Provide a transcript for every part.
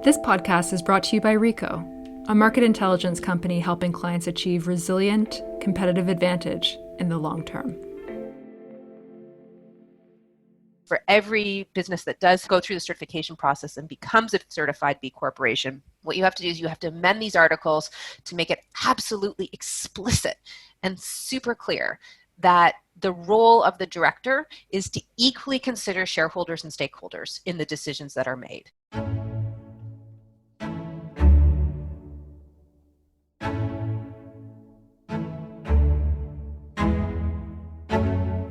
This podcast is brought to you by Rico, a market intelligence company helping clients achieve resilient, competitive advantage in the long term. For every business that does go through the certification process and becomes a certified B Corporation, what you have to do is you have to amend these articles to make it absolutely explicit and super clear that the role of the director is to equally consider shareholders and stakeholders in the decisions that are made.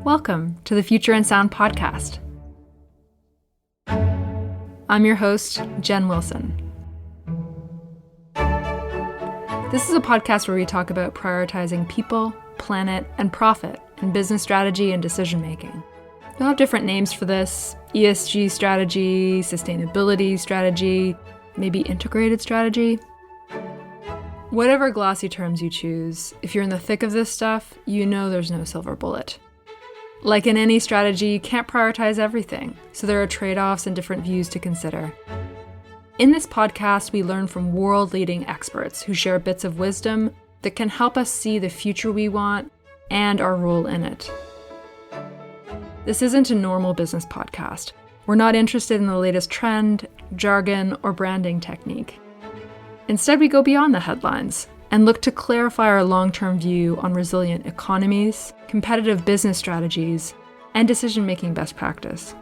Welcome to the Future in Sound podcast. I'm your host, Jen Wilson. This is a podcast where we talk about prioritizing people, planet, and profit in business strategy and decision making. You'll have different names for this: ESG strategy, sustainability strategy, maybe integrated strategy. Whatever glossy terms you choose, if you're in the thick of this stuff, you know there's no silver bullet. Like in any strategy, you can't prioritize everything, so there are trade-offs and different views to consider. In this podcast, we learn from world-leading experts who share bits of wisdom that can help us see the future we want and our role in it. This isn't a normal business podcast. We're not interested in the latest trend, jargon, or branding technique. Instead, we go beyond the headlines and look to clarify our long-term view on resilient economies, competitive business strategies, and decision-making best practice.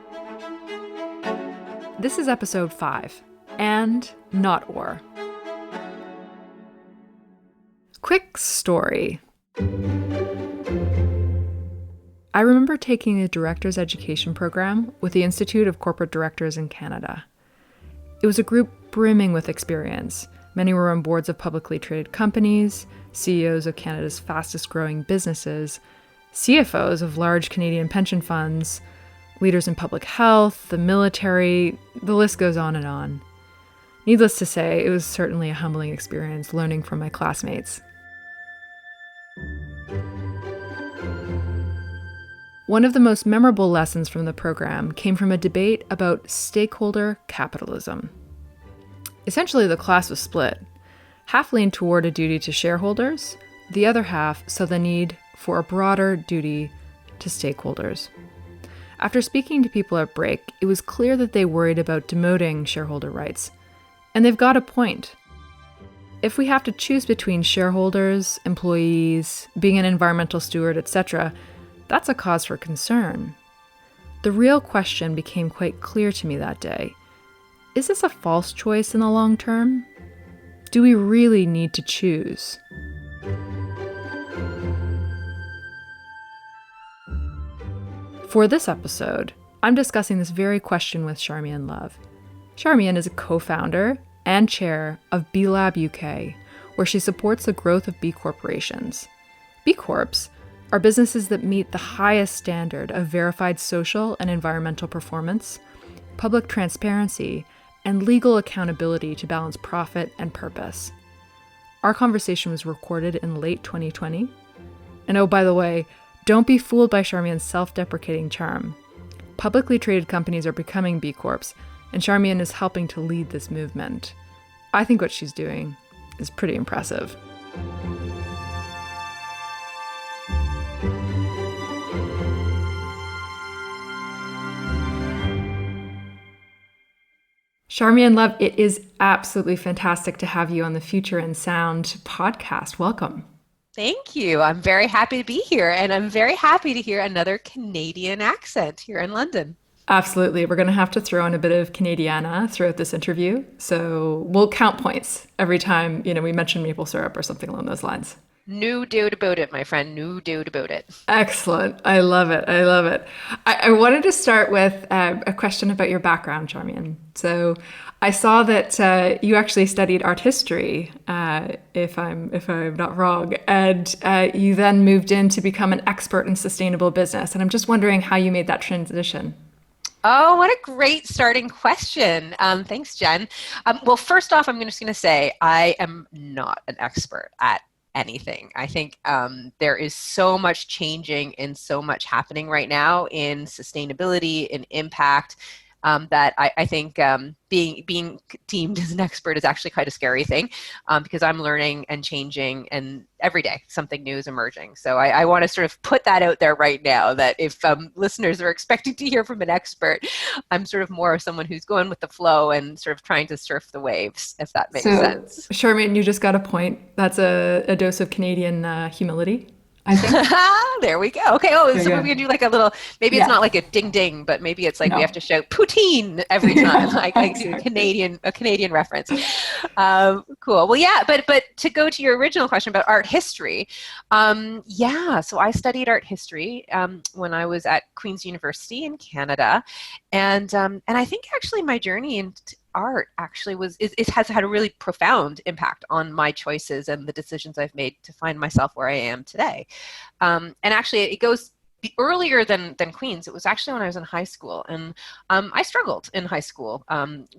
This is episode 5, and not or. Quick story. I remember taking a director's education program with the Institute of Corporate Directors in Canada. It was a group brimming with experience. Many were on boards of publicly traded companies, CEOs of Canada's fastest growing businesses, CFOs of large Canadian pension funds, leaders in public health, the military, the list goes on and on. Needless to say, it was certainly a humbling experience learning from my classmates. One of the most memorable lessons from the program came from a debate about stakeholder capitalism. Essentially, the class was split. Half leaned toward a duty to shareholders, the other half saw the need for a broader duty to stakeholders. After speaking to people at break, it was clear that they worried about demoting shareholder rights. And they've got a point. If we have to choose between shareholders, employees, being an environmental steward, etc., that's a cause for concern. The real question became quite clear to me that day. Is this a false choice in the long term? Do we really need to choose? For this episode, I'm discussing this very question with Charmian Love. Charmian is a co-founder and chair of B Lab UK, where she supports the growth of B corporations. B Corps are businesses that meet the highest standard of verified social and environmental performance, public transparency, and legal accountability to balance profit and purpose. Our conversation was recorded in late 2020. And oh, by the way, don't be fooled by Charmian's self-deprecating charm. Publicly traded companies are becoming B Corps, and Charmian is helping to lead this movement. I think what she's doing is pretty impressive. Charmian Love, it is absolutely fantastic to have you on the Future in Sound podcast. Welcome. Thank you. I'm very happy to be here, and I'm very happy to hear another Canadian accent here in London. Absolutely. We're going to have to throw in a bit of Canadiana throughout this interview. So we'll count points every time, we mention maple syrup or something along those lines. No doubt about it, my friend. No doubt about it. Excellent. I love it. I love it. I wanted to start with a question about your background, Charmian. So I saw that you actually studied art history, if I'm not wrong, and you then moved in to become an expert in sustainable business. And I'm just wondering how you made that transition. Oh, what a great starting question. Thanks, Jen. Well, first off, I'm just going to say I am not an expert at anything. I think there is so much changing and so much happening right now in sustainability and impact. that I think being deemed as an expert is actually quite a scary thing, because I'm learning and changing, and every day something new is emerging. So I want to sort of put that out there right now, that if listeners are expecting to hear from an expert, I'm sort of more of someone who's going with the flow and sort of trying to surf the waves, if that makes sense. Charmian, you just got a point. That's a dose of Canadian humility, I think. There we go. Okay. Oh, so we're gonna do like a little. Maybe it's not like a ding ding, but maybe it's like we have to shout poutine every time, like do a Canadian reference. Cool. Well, yeah. But to go to your original question about art history, So I studied art history when I was at Queen's University in Canada, and I think actually my journey into art actually has had a really profound impact on my choices and the decisions I've made to find myself where I am today. And actually, it goes earlier than Queen's. It was actually when I was in high school, and I struggled in high school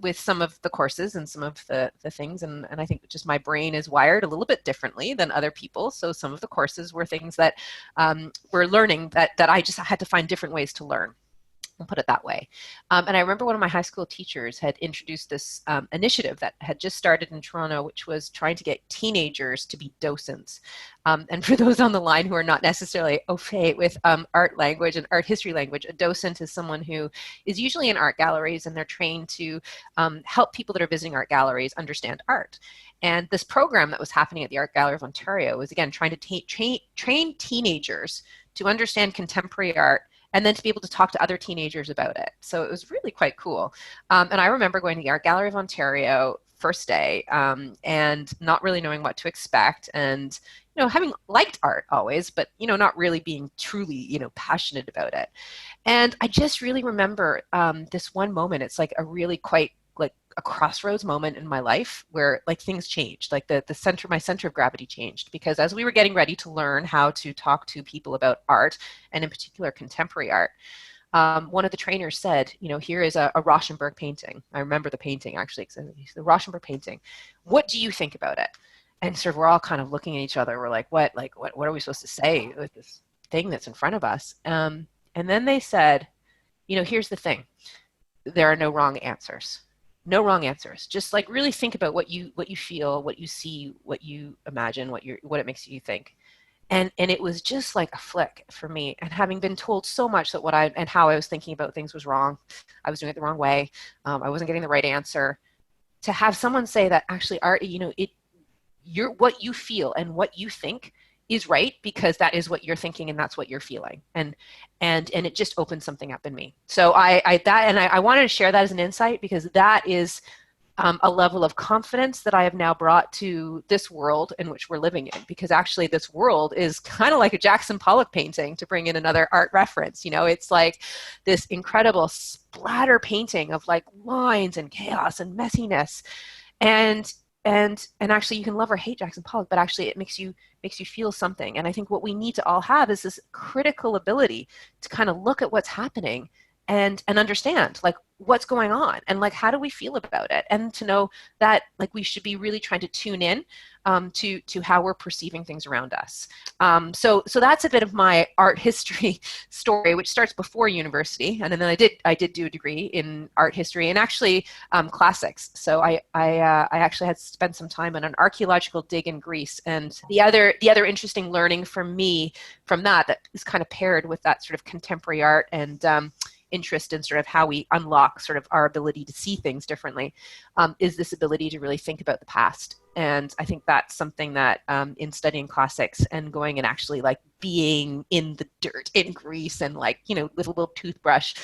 with some of the courses and some of the things, and I think just my brain is wired a little bit differently than other people. So some of the courses were things that were learning that I just had to find different ways to learn. I'll put it that way. And I remember one of my high school teachers had introduced this initiative that had just started in Toronto, which was trying to get teenagers to be docents. And for those on the line who are not necessarily au fait with art language and art history language, a docent is someone who is usually in art galleries, and they're trained to help people that are visiting art galleries understand art. And this program that was happening at the Art Gallery of Ontario was, again, trying to train teenagers to understand contemporary art, and then to be able to talk to other teenagers about it. So it was really quite cool. And I remember going to the Art Gallery of Ontario first day and not really knowing what to expect, and having liked art always, but not really being truly passionate about it. And I just really remember this one moment. It's like a really quite like a crossroads moment in my life where like things changed, like my center of gravity changed, because as we were getting ready to learn how to talk to people about art, and in particular contemporary art, one of the trainers said, here is a Rauschenberg painting. I remember the painting actually. The Rauschenberg painting. What do you think about it? And sort of we're all kind of looking at each other. We're like, what are we supposed to say with this thing that's in front of us? And then they said, here's the thing. There are no wrong answers. No wrong answers. Just like really think about what you feel, what you see, what you imagine, what it makes you think. And it was just like a flick for me. And having been told so much that how I was thinking about things was wrong, I was doing it the wrong way, I wasn't getting the right answer. To have someone say that actually art, what you feel and what you think is right, because that is what you're thinking and that's what you're feeling, and it just opened something up in me. So I wanted to share that as an insight, because that is a level of confidence that I have now brought to this world in which we're living in, because actually this world is kind of like a Jackson Pollock painting, to bring in another art reference. It's like this incredible splatter painting of like lines and chaos and messiness, and actually you can love or hate Jackson Pollock, but actually it makes you feel something. And I think what we need to all have is this critical ability to kind of look at what's happening and understand like what's going on, and like how do we feel about it, and to know that like we should be really trying to tune in to how we're perceiving things around us. So that's a bit of my art history story, which starts before university, and then I did do a degree in art history and actually classics. So I actually had spent some time on an archaeological dig in Greece, and the other interesting learning for me from that is kind of paired with that sort of contemporary art and interest in sort of how we unlock sort of our ability to see things differently, is this ability to really think about the past. And I think that's something that in studying classics and going and actually like being in the dirt in Greece and like, with a little toothbrush,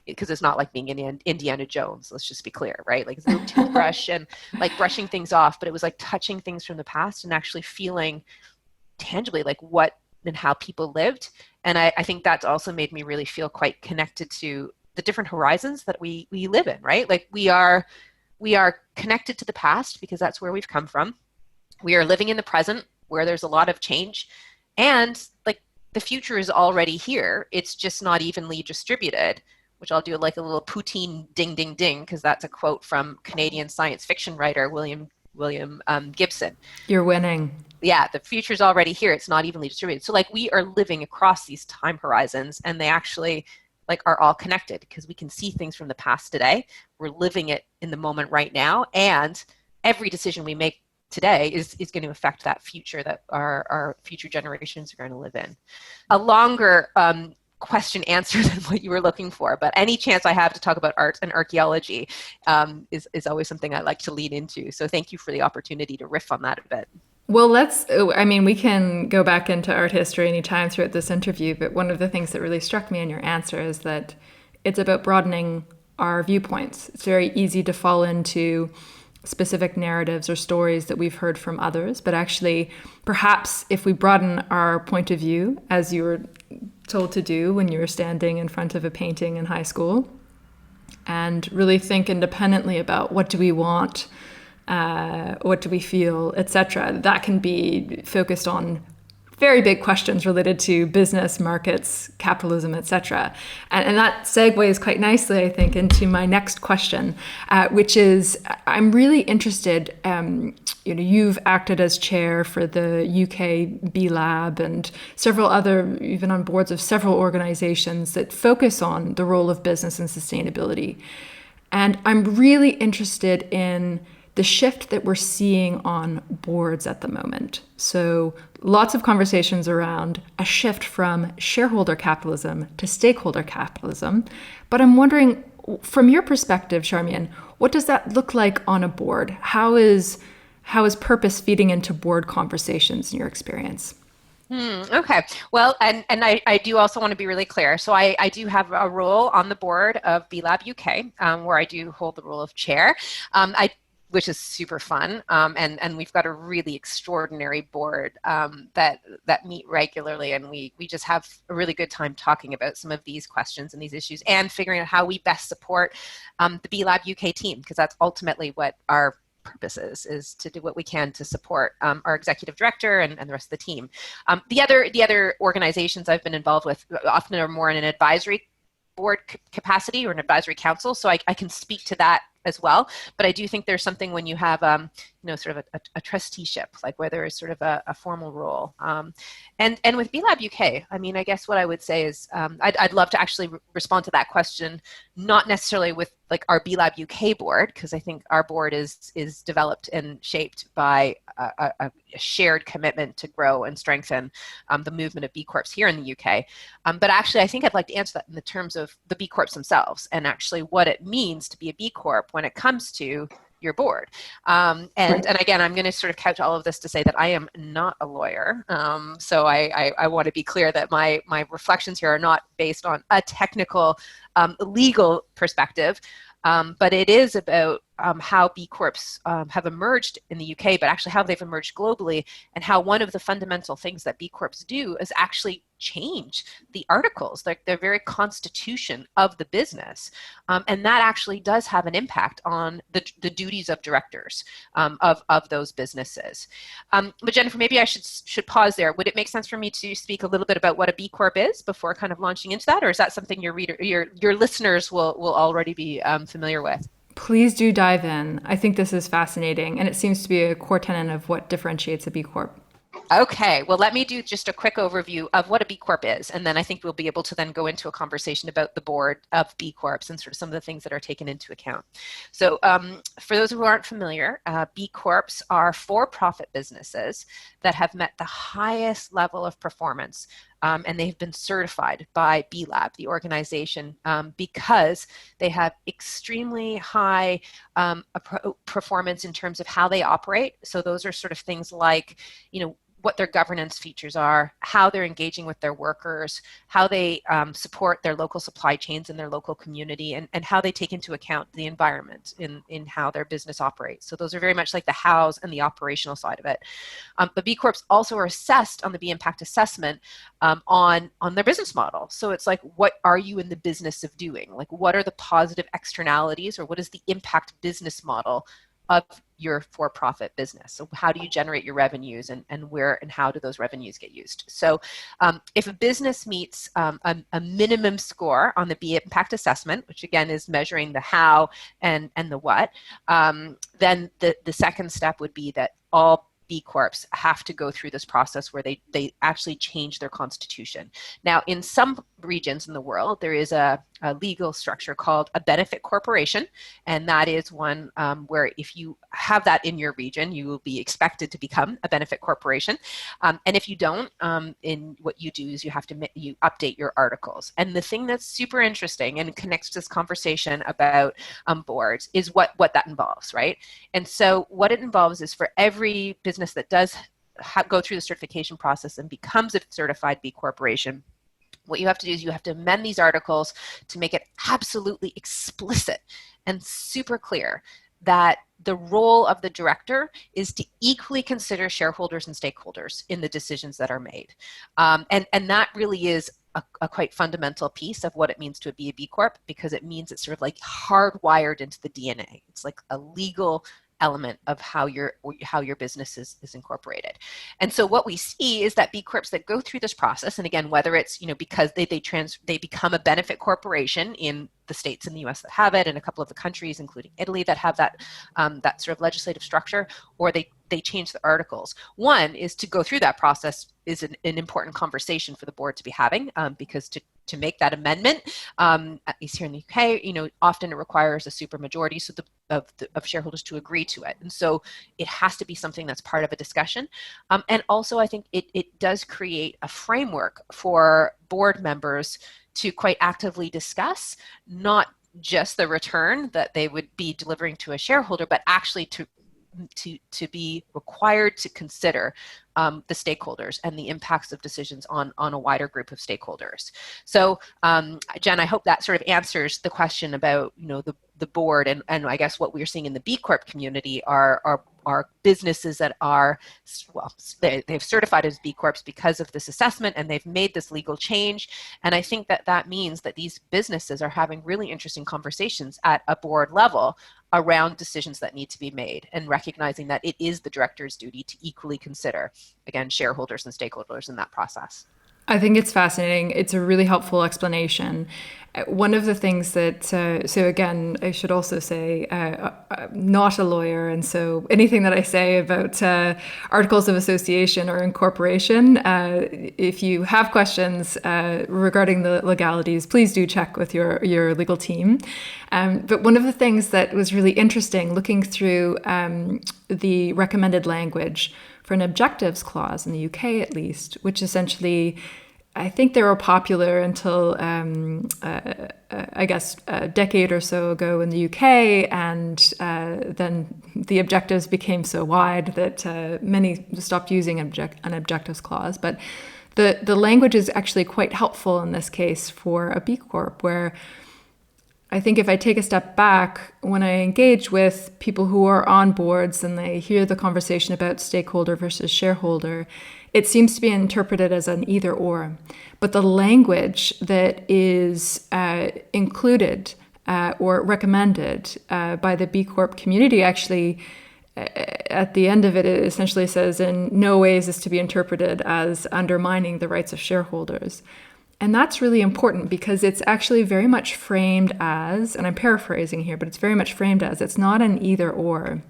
because it's not like being in Indiana Jones, let's just be clear, right? Like it's a little toothbrush and like brushing things off, but it was like touching things from the past and actually feeling tangibly like what and how people lived. And I think that's also made me really feel quite connected to the different horizons that we live in, right? Like we are connected to the past because that's where we've come from. We are living in the present where there's a lot of change, and like the future is already here. It's just not evenly distributed, which I'll do like a little poutine ding, ding, ding, because that's a quote from Canadian science fiction writer William Gibson. You're winning. Yeah, the future's already here. It's not evenly distributed. So like we are living across these time horizons, and they actually like are all connected, because we can see things from the past today. We're living it in the moment right now, and every decision we make today is going to affect that future that our future generations are going to live in. A longer question answer than what you were looking for, but any chance I have to talk about art and archaeology is always something I like to lean into. So thank you for the opportunity to riff on that a bit. Well, we can go back into art history anytime throughout this interview, but one of the things that really struck me in your answer is that it's about broadening our viewpoints. It's very easy to fall into specific narratives or stories that we've heard from others, but actually, perhaps if we broaden our point of view, as you were told to do when you were standing in front of a painting in high school, and really think independently about what do we want, what do we feel, etc. That can be focused on very big questions related to business, markets, capitalism, etc. And that segues quite nicely, I think, into my next question, which is, I'm really interested, you've acted as chair for the UK B Lab and several other, even on boards of several organizations that focus on the role of business and sustainability. And I'm really interested in the shift that we're seeing on boards at the moment. So lots of conversations around a shift from shareholder capitalism to stakeholder capitalism. But I'm wondering, from your perspective, Charmian, what does that look like on a board? How is purpose feeding into board conversations in your experience? Okay. Well, and I do also want to be really clear. So I do have a role on the board of B Lab UK, where I do hold the role of chair. Which is super fun. And we've got a really extraordinary board that meet regularly, and we just have a really good time talking about some of these questions and these issues and figuring out how we best support the B Lab UK team, because that's ultimately what our purpose is to do what we can to support our executive director and the rest of the team. The other organizations I've been involved with often are more in an advisory board capacity or an advisory council, so I can speak to that as well. But I do think there's something when you have, sort of a trusteeship, like where there is sort of a formal role. And with B Lab UK, I mean, I guess what I would say is I'd love to actually respond to that question, not necessarily with like our B Lab UK board, because I think our board is developed and shaped by a shared commitment to grow and strengthen the movement of B Corps here in the UK. But actually, I think I'd like to answer that in the terms of the B Corps themselves and actually what it means to be a B Corp when it comes to your board. And again, I'm going to sort of couch all of this to say that I am not a lawyer. So I want to be clear that my reflections here are not based on a technical legal perspective, but it is about how B Corps have emerged in the UK, but actually how they've emerged globally, and how one of the fundamental things that B Corps do is actually change the articles, like the very constitution of the business. And that actually does have an impact on the duties of directors of those businesses. But Jennifer, maybe I should pause there. Would it make sense for me to speak a little bit about what a B Corp is before kind of launching into that? Or is that something your listeners will already be familiar with? Please do dive in. I think this is fascinating, and it seems to be a core tenet of what differentiates a B Corp. Okay, well, let me do just a quick overview of what a B Corp is, and then I think we'll be able to then go into a conversation about the board of B Corps and sort of some of the things that are taken into account. So for those who aren't familiar, B Corps are for-profit businesses that have met the highest level of performance, and they've been certified by B Lab, the organization, because they have extremely high performance in terms of how they operate. So those are sort of things like, what their governance features are, how they're engaging with their workers, how they support their local supply chains in their local community, and how they take into account the environment in how their business operates. So those are very much like the hows and the operational side of it. But B Corps also are assessed on the B Impact assessment on their business model. So it's like, what are you in the business of doing? Like, what are the positive externalities, or what is the impact business model of your for-profit business? So how do you generate your revenues, and where and how do those revenues get used? So if a business meets a minimum score on the B Impact assessment, which again is measuring the how and the what, then the second step would be that all B Corps have to go through this process where they actually change their constitution. Now, in some regions in the world, there is a legal structure called a benefit corporation, and that is one where if you have that in your region, you will be expected to become a benefit corporation. And if you don't, in what you do is you have to you update your articles. And the thing that's super interesting and connects to this conversation about boards is what that involves, right? And so what it involves is for every business that does go through the certification process and becomes a certified B corporation, what you have to do is you have to amend these articles to make it absolutely explicit and super clear that the role of the director is to equally consider shareholders and stakeholders in the decisions that are made. And that really is a quite fundamental piece of what it means to be a B Corp, because it means it's sort of like hardwired into the DNA. It's like a legal element of how your business is incorporated. And so what we see is that B Corps that go through this process, and again, whether it's because they become a benefit corporation in the states in the US that have it, and a couple of the countries, including Italy, that have that that sort of legislative structure, or they change the articles. One is to go through that process is an important conversation for the board to be having, because to make that amendment, at least here in the UK, often it requires a supermajority of shareholders to agree to it. And so it has to be something that's part of a discussion. And also I think it does create a framework for board members to quite actively discuss, not just the return that they would be delivering to a shareholder, but actually to be required to consider the stakeholders and the impacts of decisions on a wider group of stakeholders. So Jen, I hope that sort of answers the question about the board, and I guess what we're seeing in the B Corp community are businesses that are, well, they've certified as B Corps because of this assessment, and they've made this legal change. And I think that means that these businesses are having really interesting conversations at a board level around decisions that need to be made, and recognizing that it is the director's duty to equally consider, again, shareholders and stakeholders in that process. I think it's fascinating. It's a really helpful explanation. One of the things that, so again, I should also say, not a lawyer, and so anything that I say about articles of association or incorporation, if you have questions regarding the legalities, please do check with your legal team. But one of the things that was really interesting, looking through the recommended language for an objectives clause in the UK at least, which essentially, I think they were popular until I guess a decade or so ago in the UK, and then the objectives became so wide that many stopped using an objectives clause. But the language is actually quite helpful in this case for a B Corp, where I think if I take a step back, when I engage with people who are on boards and they hear the conversation about stakeholder versus shareholder, it seems to be interpreted as an either or. But the language that is included or recommended by the B Corp community actually, at the end of it, it essentially says in no way is this to be interpreted as undermining the rights of shareholders. And that's really important because it's actually very much framed as, and I'm paraphrasing here, but it's very much framed as, it's not an either or.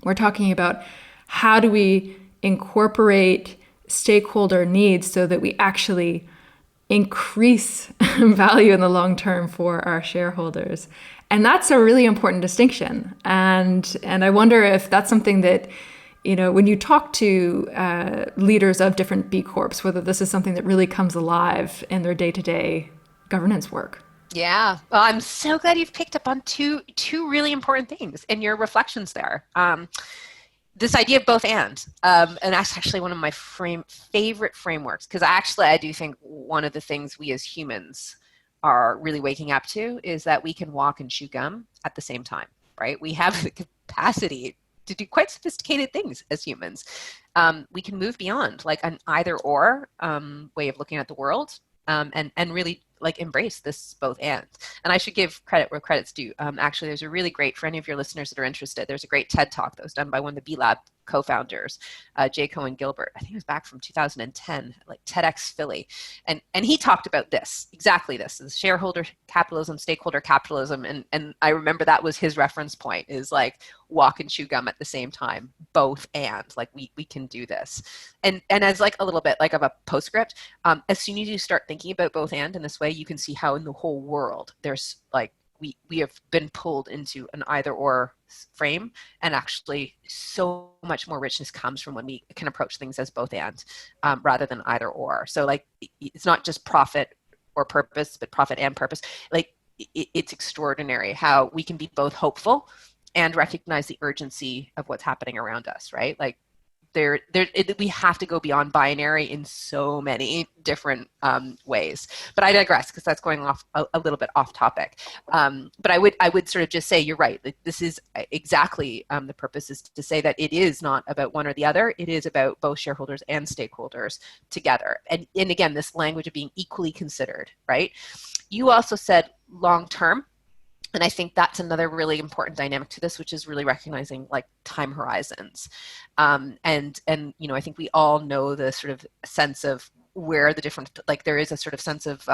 We're talking about how do we incorporate stakeholder needs so that we actually increase value in the long term for our shareholders. And that's a really important distinction. And I wonder if that's something that, when you talk to leaders of different B Corps, whether this is something that really comes alive in their day-to-day governance work. Yeah, well, I'm so glad you've picked up on two really important things in your reflections there. This idea of both and that's actually one of my favorite frameworks, because I do think one of the things we as humans are really waking up to is that we can walk and chew gum at the same time, right? We have the capacity to do quite sophisticated things as humans. We can move beyond like an either or way of looking at the world, and really like embrace this both and. And I should give credit where credit's due. Actually, there's a really great, for any of your listeners that are interested, there's a great TED Talk that was done by one of the B Lab co-founders, Jaco and Gilbert. I think it was back from 2010, like TEDx Philly. And he talked about this, exactly this, is shareholder capitalism, stakeholder capitalism. And I remember that was his reference point, is like walk and chew gum at the same time, both and, like we can do this. And as like a little bit like of a postscript, as soon as you start thinking about both and in this way, you can see how in the whole world there's like, we have been pulled into an either or frame, and actually so much more richness comes from when we can approach things as both and rather than either or. So like it's not just profit or purpose, but profit and purpose. Like it's extraordinary how we can be both hopeful and recognize the urgency of what's happening around us, right? Like we have to go beyond binary in so many different ways. But I digress because that's going off a little bit off topic. But I would sort of just say you're right. This is exactly the purpose, is to say that it is not about one or the other. It is about both shareholders and stakeholders together. And again, this language of being equally considered, right? You also said long term. And I think that's another really important dynamic to this, which is really recognizing like time horizons. And I think we all know the sort of sense of where the different, like there is a sort of sense of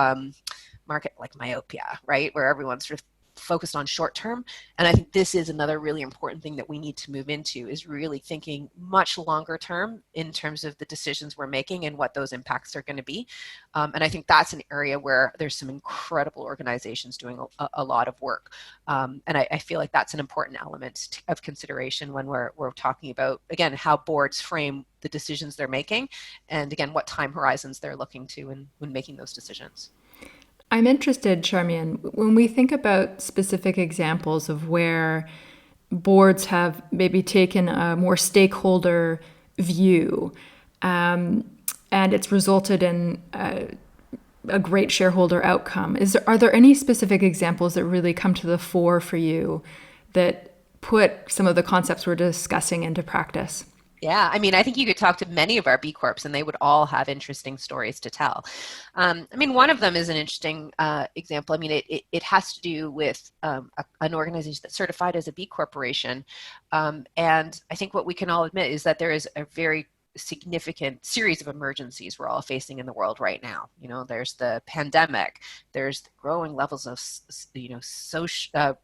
market like myopia, right? Where everyone's sort of focused on short term. And I think this is another really important thing that we need to move into, is really thinking much longer term in terms of the decisions we're making and what those impacts are going to be. And I think that's an area where there's some incredible organizations doing a lot of work. And I feel like that's an important element of consideration when we're talking about, again, how boards frame the decisions they're making, and again, what time horizons they're looking to when making those decisions. I'm interested, Charmian, when we think about specific examples of where boards have maybe taken a more stakeholder view, and it's resulted in a great shareholder outcome. Are there any specific examples that really come to the fore for you that put some of the concepts we're discussing into practice? Yeah, I mean, I think you could talk to many of our B Corps and they would all have interesting stories to tell. I mean, one of them is an interesting example. I mean, it has to do with an organization that's certified as a B Corporation. And I think what we can all admit is that there is a very significant series of emergencies we're all facing in the world right now. You know, there's the pandemic, there's the growing levels of,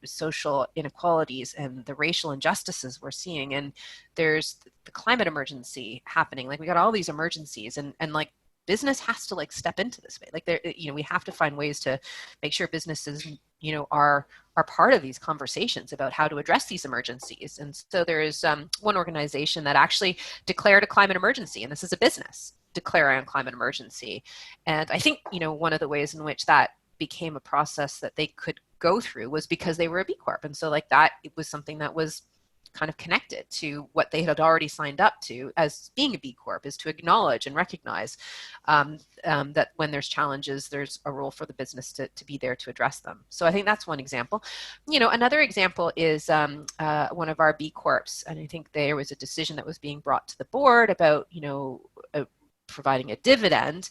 social inequalities and the racial injustices we're seeing, and there's the climate emergency happening. Like we got all these emergencies, and like business has to like step into this way. Like there, we have to find ways to make sure businesses, are part of these conversations about how to address these emergencies. And so there is one organization that actually declared a climate emergency, and this is a business declaring a climate emergency. And I think, one of the ways in which that became a process that they could go through was because they were a B Corp. And so like that, it was something that was kind of connected to what they had already signed up to as being a B Corp, is to acknowledge and recognize that when there's challenges, there's a role for the business to be there to address them. So I think that's one example. Another example is one of our B Corps, and I think there was a decision that was being brought to the board about, providing a dividend,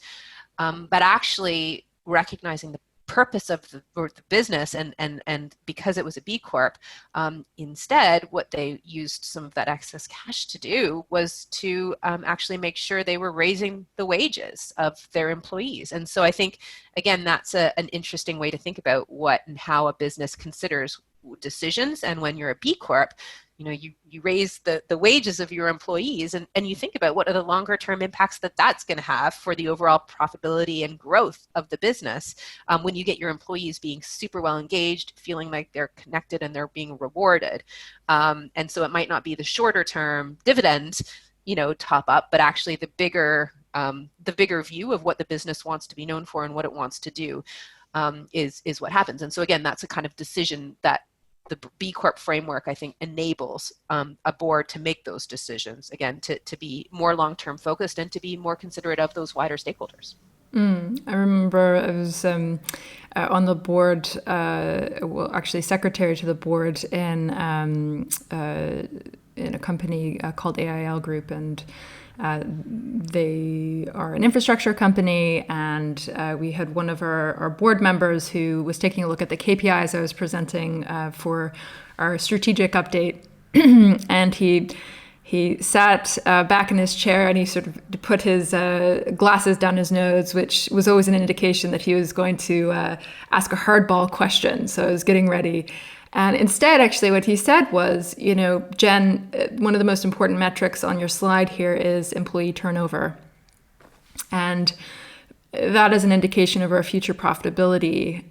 but actually recognizing the purpose of the business, and because it was a B Corp, instead what they used some of that excess cash to do was to actually make sure they were raising the wages of their employees. And so I think, again, that's an interesting way to think about what and how a business considers decisions. And when you're a B Corp, you raise the wages of your employees, and you think about what are the longer term impacts that's going to have for the overall profitability and growth of the business when you get your employees being super well engaged, feeling like they're connected and they're being rewarded. And so it might not be the shorter term dividend, top up, but actually the bigger view of what the business wants to be known for and what it wants to do is what happens. And so again, that's a kind of decision that the B Corp framework, I think, enables a board to make those decisions, again, to be more long-term focused and to be more considerate of those wider stakeholders. I remember I was on the board, actually secretary to the board in a company called AIL Group, and they are an infrastructure company, and we had one of our board members who was taking a look at the KPIs I was presenting for our strategic update, and he He sat back in his chair and he sort of put his glasses down his nose, which was always an indication that he was going to ask a hardball question. So I was getting ready. And instead, actually, what he said was, Jen, one of the most important metrics on your slide here is employee turnover. And that is an indication of our future profitability.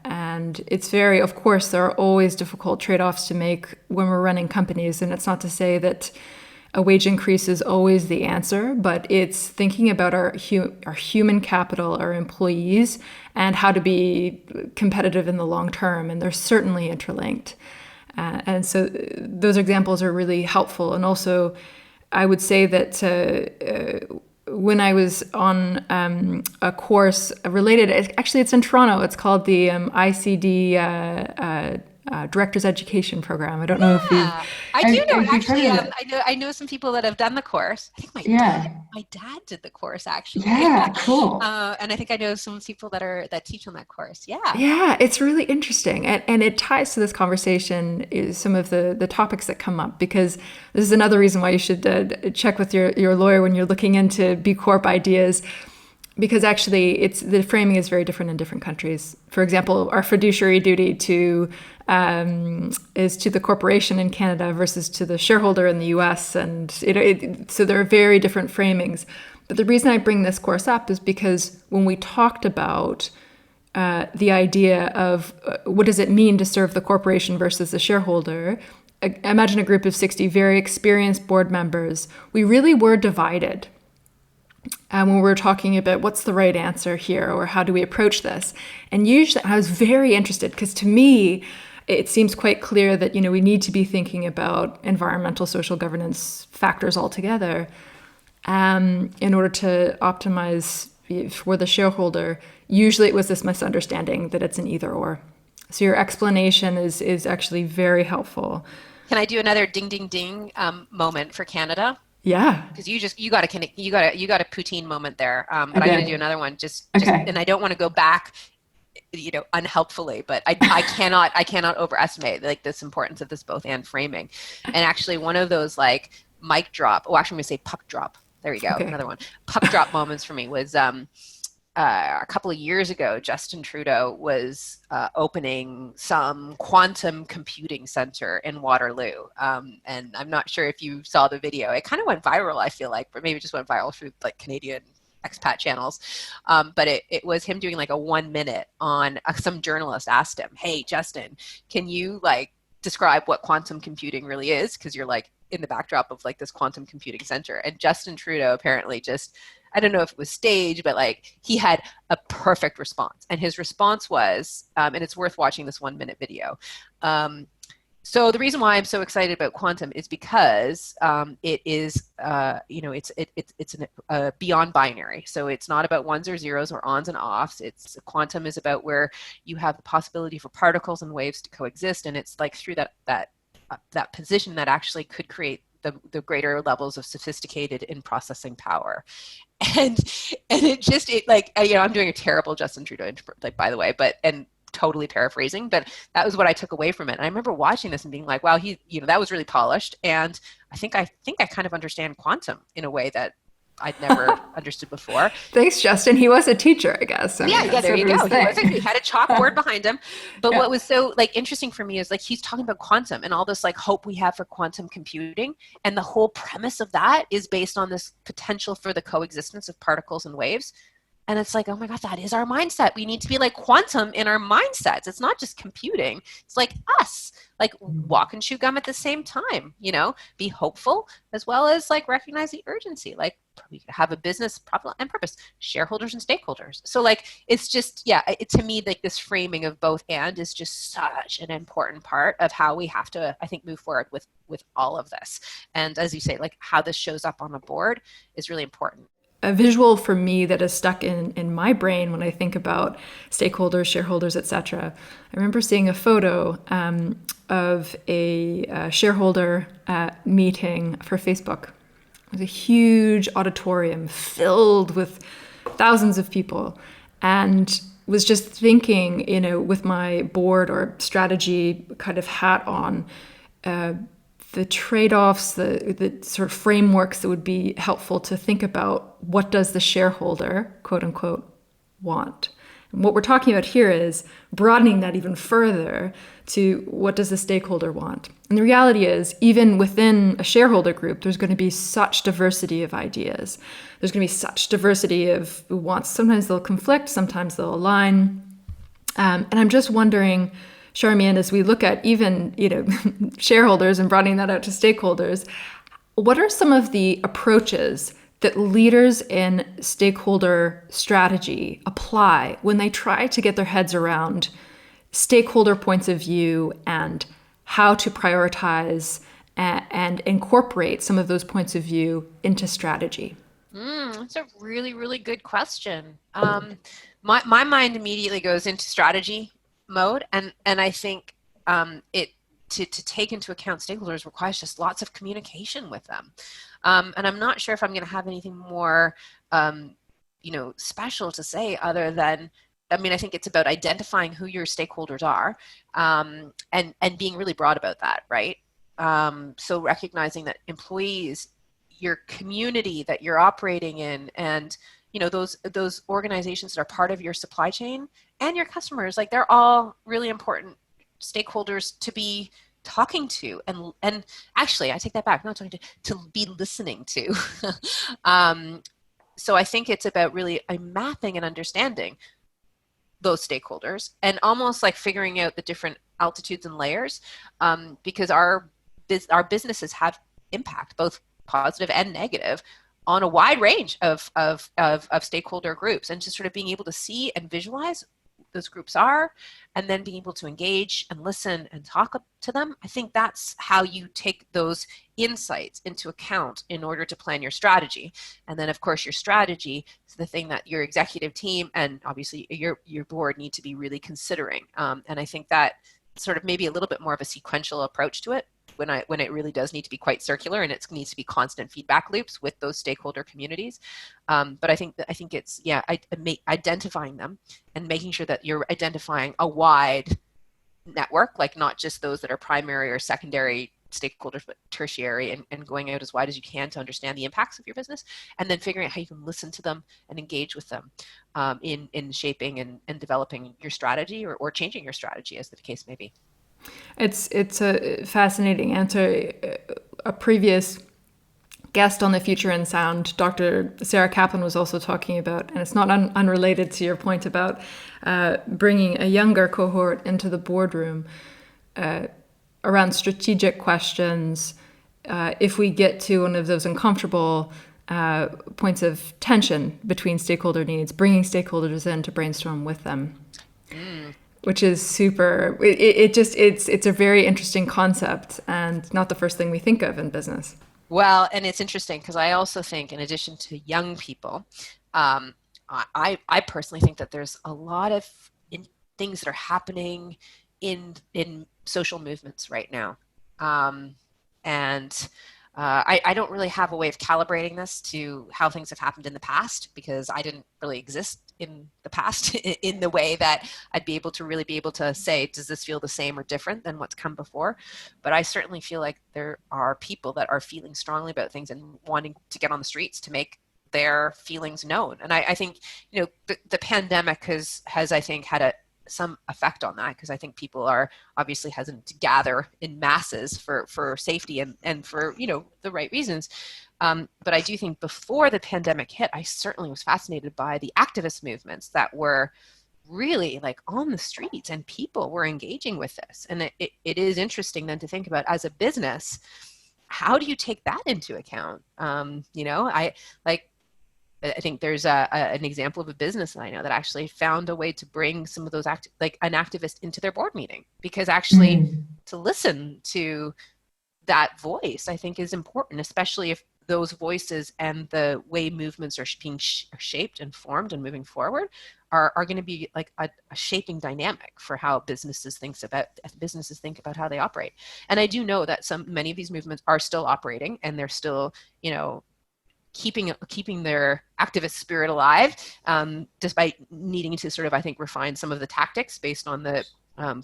And it's of course, there are always difficult trade-offs to make when we're running companies. And it's not to say that a wage increase is always the answer, but it's thinking about our human capital, our employees, and how to be competitive in the long term. And they're certainly interlinked. And so those examples are really helpful. And also, I would say that when I was on a course related, actually it's in Toronto, it's called the ICD Director's Education Program. I don't know if you've... I do know, actually. I know some people that have done the course. I think my dad did the course, actually. Yeah, cool. And I think I know some people that teach on that course. Yeah. Yeah, it's really interesting. And it ties to this conversation is some of the topics that come up, because this is another reason why you should check with your lawyer when you're looking into B Corp ideas. Because actually, the framing is very different in different countries. For example, our fiduciary duty is to the corporation in Canada versus to the shareholder in the U.S. And so there are very different framings. But the reason I bring this course up is because when we talked about the idea of what does it mean to serve the corporation versus the shareholder, imagine a group of 60 very experienced board members. We really were divided. When we were talking about what's the right answer here, or how do we approach this. And usually I was very interested, because to me, it seems quite clear that, we need to be thinking about environmental, social governance factors altogether in order to optimize for the shareholder. Usually it was this misunderstanding that it's an either or. So your explanation is actually very helpful. Can I do another ding, ding, ding moment for Canada? Yeah, because you got a poutine moment there, but okay. I'm going to do another one. Just, and I don't want to go back, unhelpfully, but I cannot overestimate this importance of this both and framing. And actually, one of those mic drop. Oh, actually, I'm going to say puck drop. There you go. Okay. Another one. Puck drop moments for me was a couple of years ago. Justin Trudeau was opening some quantum computing center in Waterloo. And I'm not sure if you saw the video. It kind of went viral, I feel like, but maybe it just went viral through Canadian expat channels. But it was him doing a 1 minute on some journalist asked him, "Hey, Justin, can you describe what quantum computing really is? Because you're in the backdrop of this quantum computing center." And Justin Trudeau apparently just, I don't know if it was staged, but he had a perfect response. And his response was, and it's worth watching this 1 minute video. So the reason why I'm so excited about quantum is because it is, it's beyond binary. So it's not about ones or zeros or ons and offs. Quantum is about where you have the possibility for particles and waves to coexist. And it's through that position that actually could create the greater levels of sophisticated in processing power. And I'm doing a terrible Justin Trudeau, by the way, and totally paraphrasing, but that was what I took away from it. And I remember watching this and being like, wow, that was really polished. And I think I kind of understand quantum in a way that I'd never understood before. Thanks, Justin. He was a teacher, I guess. Yeah, there you go. He had a chalkboard behind him. But what was so interesting for me is he's talking about quantum and all this hope we have for quantum computing. And the whole premise of that is based on this potential for the coexistence of particles and waves. And it's oh my God, that is our mindset. We need to be quantum in our mindsets. It's not just computing. It's us, walk and chew gum at the same time, be hopeful as well as recognize the urgency. We have a business problem and purpose, shareholders and stakeholders. So it's just, to me, this framing of both and is just such an important part of how we have to, I think, move forward with all of this. And as you say, how this shows up on the board is really important. A visual for me that is stuck in my brain when I think about stakeholders, shareholders, etc. I remember seeing a photo of a shareholder meeting for Facebook. It was a huge auditorium filled with thousands of people, and was just thinking, with my board or strategy kind of hat on, the trade-offs, the sort of frameworks that would be helpful to think about what does the shareholder, quote unquote, want. And what we're talking about here is broadening that even further to what does the stakeholder want. And the reality is, even within a shareholder group, there's going to be such diversity of ideas. There's going to be such diversity of wants. Sometimes they'll conflict, sometimes they'll align. And I'm just wondering, Charmian, as we look at even, shareholders and broadening that out to stakeholders, what are some of the approaches that leaders in stakeholder strategy apply when they try to get their heads around stakeholder points of view and how to prioritize and incorporate some of those points of view into strategy? That's a really, really good question. My mind immediately goes into strategy mode, and I think it to take into account stakeholders requires just lots of communication with them, and I'm not sure if I'm going to have anything more special to say other than, I think it's about identifying who your stakeholders are, and being really broad about that, right? So recognizing that employees, your community that you're operating in, and those organizations that are part of your supply chain, and your customers, like, they're all really important stakeholders to be talking to, and actually, I take that back, not talking to be listening to. So I think it's about really mapping and understanding those stakeholders, and almost like figuring out the different altitudes and layers, because our businesses have impact, both positive and negative, on a wide range of stakeholder groups, and just sort of being able to see and visualize those groups are, and then being able to engage and listen and talk to them. I think that's how you take those insights into account in order to plan your strategy. And then, of course, your strategy is the thing that your executive team and obviously your board need to be really considering. And I think that sort of maybe a little bit more of a sequential approach to it, when it really does need to be quite circular, and it needs to be constant feedback loops with those stakeholder communities. But I think it's identifying them and making sure that you're identifying a wide network, like not just those that are primary or secondary stakeholders, but tertiary, and going out as wide as you can to understand the impacts of your business, and then figuring out how you can listen to them and engage with them in shaping and developing your strategy, or changing your strategy, as the case may be. It's a fascinating answer. A previous guest on the Future in Sound, Dr. Sarah Kaplan, was also talking about, and it's not unrelated to your point about bringing a younger cohort into the boardroom around strategic questions. If we get to one of those uncomfortable points of tension between stakeholder needs, bringing stakeholders in to brainstorm with them. Which is super, it's a very interesting concept, and not the first thing we think of in business. Well, and it's interesting because I also think, in addition to young people, I personally think that there's a lot of things that are happening in social movements right now. And I don't really have a way of calibrating this to how things have happened in the past, because I didn't really exist in the past in the way that I'd be able to say, does this feel the same or different than what's come before? But I certainly feel like there are people that are feeling strongly about things and wanting to get on the streets to make their feelings known. And I think, the pandemic has I think had some effect on that, because I think people are obviously hesitant to gather in masses for safety and for the right reasons. But I do think before the pandemic hit, I certainly was fascinated by the activist movements that were really like on the streets, and people were engaging with this. And it is interesting then to think about, as a business, how do you take that into account? I think there's an example of a business that I know that actually found a way to bring some of those an activist into their board meeting, because actually to listen to that voice, I think, is important, especially if those voices and the way movements are being shaped and formed and moving forward are going to be like a shaping dynamic for how businesses think about how they operate. And I do know that many of these movements are still operating, and they're still, keeping their activist spirit alive, despite needing to sort of, I think, refine some of the tactics based on the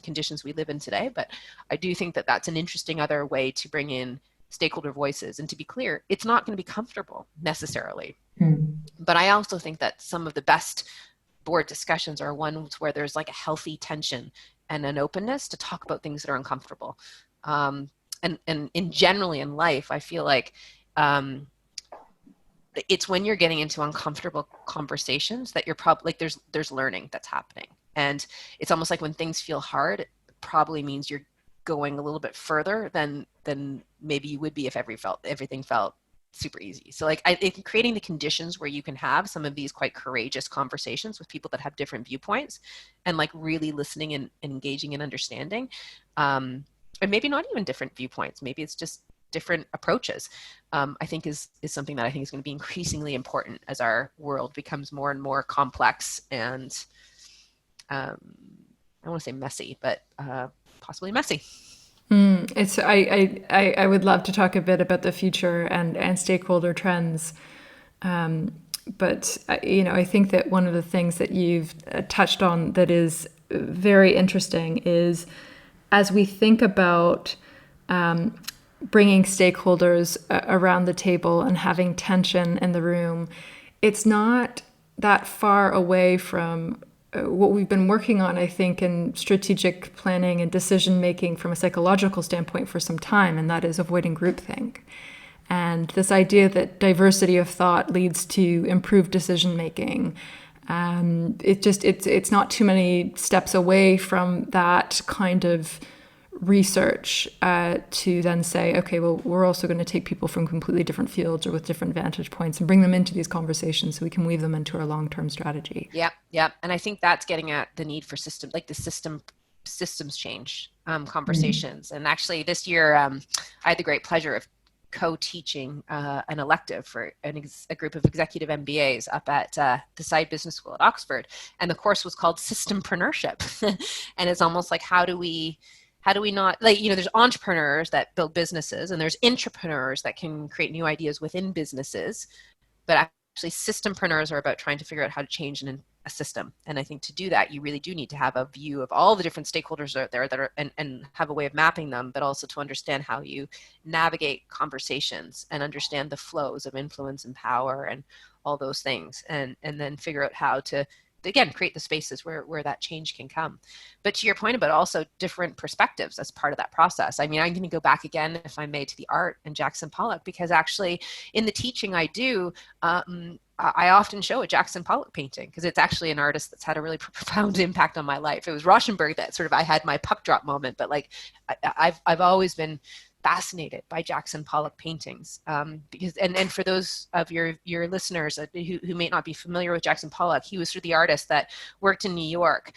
conditions we live in today. But I do think that that's an interesting other way to bring in stakeholder voices. And to be clear, it's not going to be comfortable necessarily. But I also think that some of the best board discussions are ones where there's like a healthy tension and an openness to talk about things that are uncomfortable. And in generally in life, I feel like it's when you're getting into uncomfortable conversations that you're probably like there's learning that's happening. And it's almost like when things feel hard, it probably means you're going a little bit further than maybe you would be if everything felt super easy. So like I think creating the conditions where you can have some of these quite courageous conversations with people that have different viewpoints and like really listening and engaging and understanding, and maybe not even different viewpoints, maybe it's just different approaches, I think is something that I think is going to be increasingly important as our world becomes more and more complex and I don't want to say messy, but possibly messy. I would love to talk a bit about the future and stakeholder trends. But I think that one of the things that you've touched on that is very interesting is as we think about bringing stakeholders around the table and having tension in the room, it's not that far away from what we've been working on, I think, in strategic planning and decision making from a psychological standpoint for some time, and that is avoiding groupthink. And this idea that diversity of thought leads to improved decision making. It's not too many steps away from that kind of research to then say, okay, well, we're also going to take people from completely different fields or with different vantage points and bring them into these conversations so we can weave them into our long-term strategy. Yeah. And I think that's getting at the need for systems change conversations. And actually this year, I had the great pleasure of co-teaching an elective for a group of executive MBAs up at the Side Business School at Oxford. And the course was called Systempreneurship. And it's almost like, how do we not, like, there's entrepreneurs that build businesses and there's intrapreneurs that can create new ideas within businesses. But actually systempreneurs are about trying to figure out how to change a system. And I think to do that, you really do need to have a view of all the different stakeholders out there that are, and have a way of mapping them, but also to understand how you navigate conversations and understand the flows of influence and power and all those things. And then figure out how to, again, create the spaces where that change can come. But to your point about also different perspectives as part of that process. I mean, I'm going to go back again, if I may, to the art and Jackson Pollock, because actually in the teaching I do, I often show a Jackson Pollock painting because it's actually an artist that's had a really profound impact on my life. It was Rauschenberg that sort of, I had my puck drop moment, but like I've always been fascinated by Jackson Pollock paintings because and for those of your listeners who may not be familiar with Jackson Pollock, he was sort of the artist that worked in New York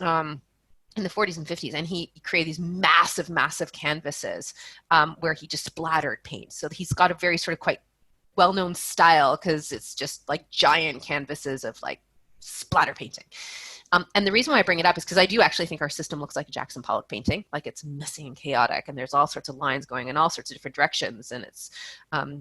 in the 40s and 50s, and he created these massive canvases where he just splattered paint. So he's got a very sort of quite well-known style because it's just like giant canvases of like splatter painting. And the reason why I bring it up is because I do actually think our system looks like a Jackson Pollock painting, like it's messy and chaotic, and there's all sorts of lines going in all sorts of different directions, and it's,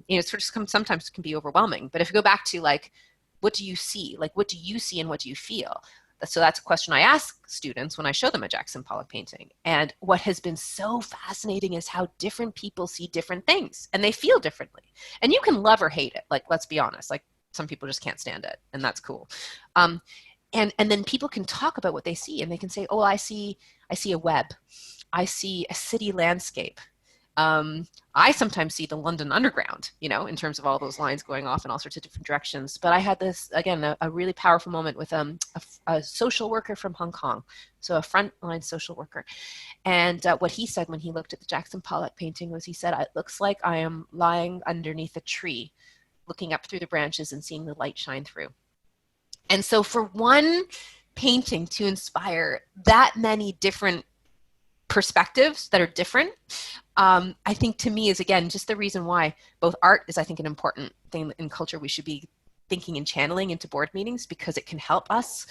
it sort of sometimes can be overwhelming. But if you go back to like, what do you see? Like, what do you see and what do you feel? So that's a question I ask students when I show them a Jackson Pollock painting. And what has been so fascinating is how different people see different things, and they feel differently. And you can love or hate it. Like, let's be honest, like some people just can't stand it, and that's cool. And then people can talk about what they see, and they can say, oh, I see a web. I see a city landscape. I sometimes see the London Underground, in terms of all those lines going off in all sorts of different directions. But I had this, again, a really powerful moment with a social worker from Hong Kong, so a frontline social worker. And what he said when he looked at the Jackson Pollock painting was, he said, it looks like I am lying underneath a tree, looking up through the branches and seeing the light shine through. And so for one painting to inspire that many different perspectives that are different, I think to me is, again, just the reason why both art is, I think, an important thing in culture we should be thinking and channeling into board meetings, because it can help us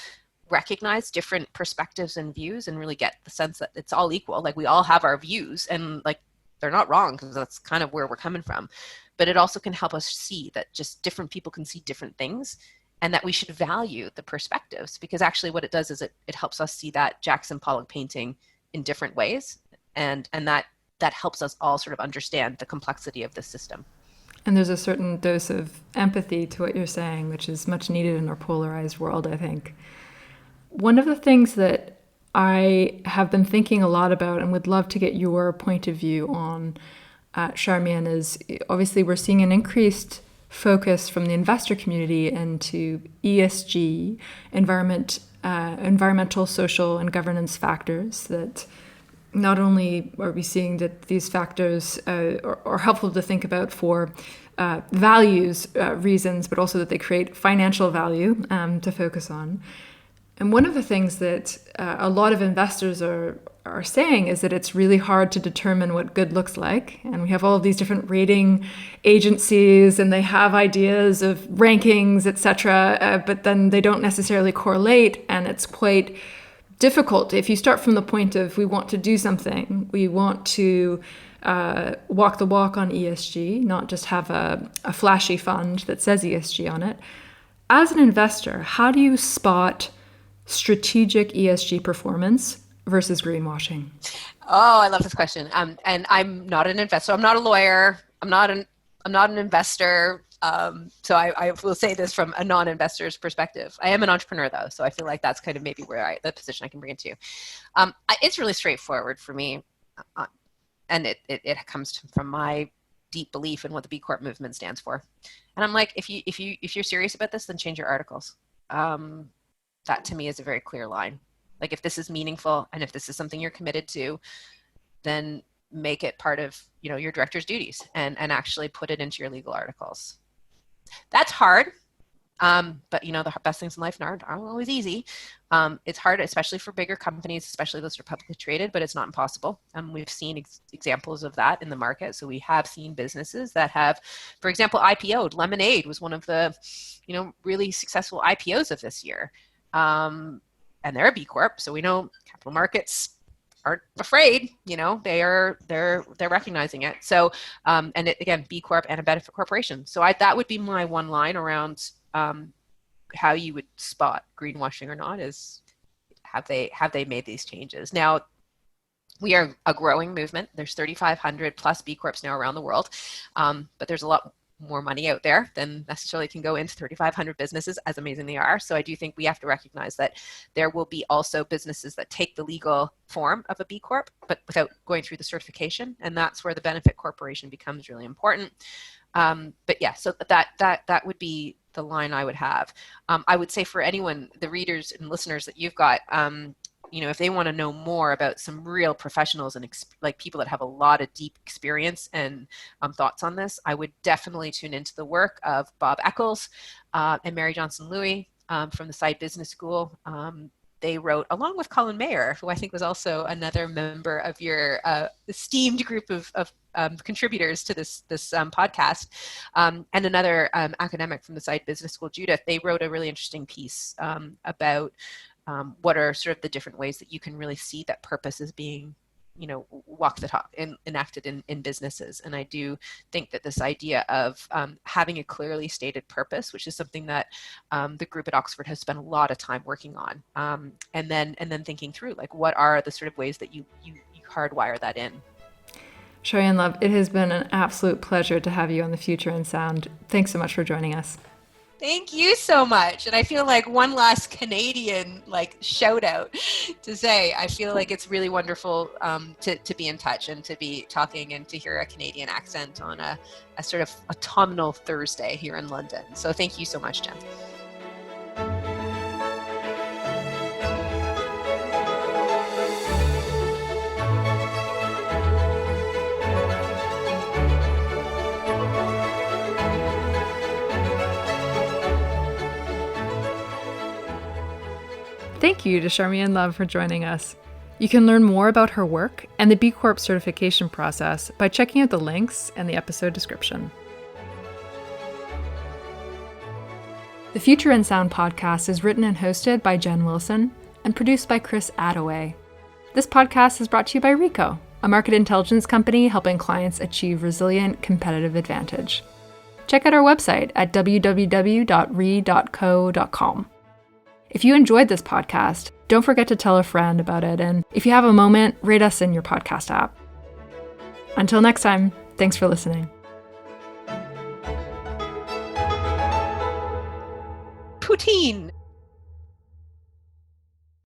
recognize different perspectives and views and really get the sense that it's all equal. Like, we all have our views, and like, they're not wrong, because that's kind of where we're coming from. But it also can help us see that just different people can see different things, and that we should value the perspectives, because actually what it does is it helps us see that Jackson Pollock painting in different ways, and that helps us all sort of understand the complexity of the system. And there's a certain dose of empathy to what you're saying, which is much needed in our polarized world, I think. One of the things that I have been thinking a lot about and would love to get your point of view on, Charmian, is obviously we're seeing an increased focus from the investor community into ESG, environmental, social, and governance factors. That not only are we seeing that these factors are helpful to think about for values reasons, but also that they create financial value to focus on. And one of the things that a lot of investors are saying is that it's really hard to determine what good looks like. And we have all of these different rating agencies, and they have ideas of rankings, etc., but then they don't necessarily correlate, and it's quite difficult. If you start from the point of we want to do something, we want to walk the walk on ESG, not just have a flashy fund that says ESG on it. As an investor, how do you spot strategic ESG performance versus greenwashing? Oh, I love this question. And I'm not an investor. I'm not a lawyer. I'm not an investor. So I will say this from a non-investor's perspective. I am an entrepreneur though, so I feel like that's kind of maybe where the position I can bring it to. It's really straightforward for me, and it comes from my deep belief in what the B Corp movement stands for. And I'm like, if you're serious about this, then change your articles. That to me is a very clear line. Like if this is meaningful and if this is something you're committed to, then make it part of your director's duties and actually put it into your legal articles. That's hard, but the best things in life aren't always easy. It's hard, especially for bigger companies, especially those that are publicly traded, but it's not impossible. We've seen examples of that in the market. So we have seen businesses that have, for example, IPO'd. Lemonade was one of the really successful IPOs of this year. And they're a B Corp, so we know capital markets aren't afraid. They're recognizing it. So, and again, B Corp and a benefit corporation. So that would be my one line around how you would spot greenwashing or not is have they made these changes. Now, we are a growing movement. There's 3,500 plus B Corps now around the world, but there's a lot more money out there than necessarily can go into 3,500 businesses, as amazing they are. So I do think we have to recognize that there will be also businesses that take the legal form of a B Corp, but without going through the certification. And that's where the benefit corporation becomes really important. But yeah, so that would be the line I would have. I would say for anyone, the readers and listeners that you've got, if they want to know more about some real professionals and like people that have a lot of deep experience and thoughts on this, I would definitely tune into the work of Bob Eccles and Mary Johnson Louis from the Side Business School. They wrote, along with Colin Mayer, who I think was also another member of your esteemed group of contributors to this podcast, and another academic from the Side Business School, Judith. They wrote a really interesting piece about what are sort of the different ways that you can really see that purpose is being, walk the talk and enacted in businesses. And I do think that this idea of having a clearly stated purpose, which is something that the group at Oxford has spent a lot of time working on, and then thinking through like what are the sort of ways that you hardwire that in. Charmian, love, it has been an absolute pleasure to have you on The Future in Sound. Thanks so much for joining us. Thank you so much. And I feel like one last Canadian shout out to say, I feel like it's really wonderful to be in touch and to be talking and to hear a Canadian accent on a sort of autumnal Thursday here in London. So thank you so much, Jen. Thank you to Charmian Love for joining us. You can learn more about her work and the B Corp certification process by checking out the links in the episode description. The Future in Sound podcast is written and hosted by Jen Wilson and produced by Chris Attaway. This podcast is brought to you by Rico, a market intelligence company helping clients achieve resilient competitive advantage. check out our website at www.re.co.com. If you enjoyed this podcast, don't forget to tell a friend about it, and if you have a moment, rate us in your podcast app. Until next time, thanks for listening. Poutine!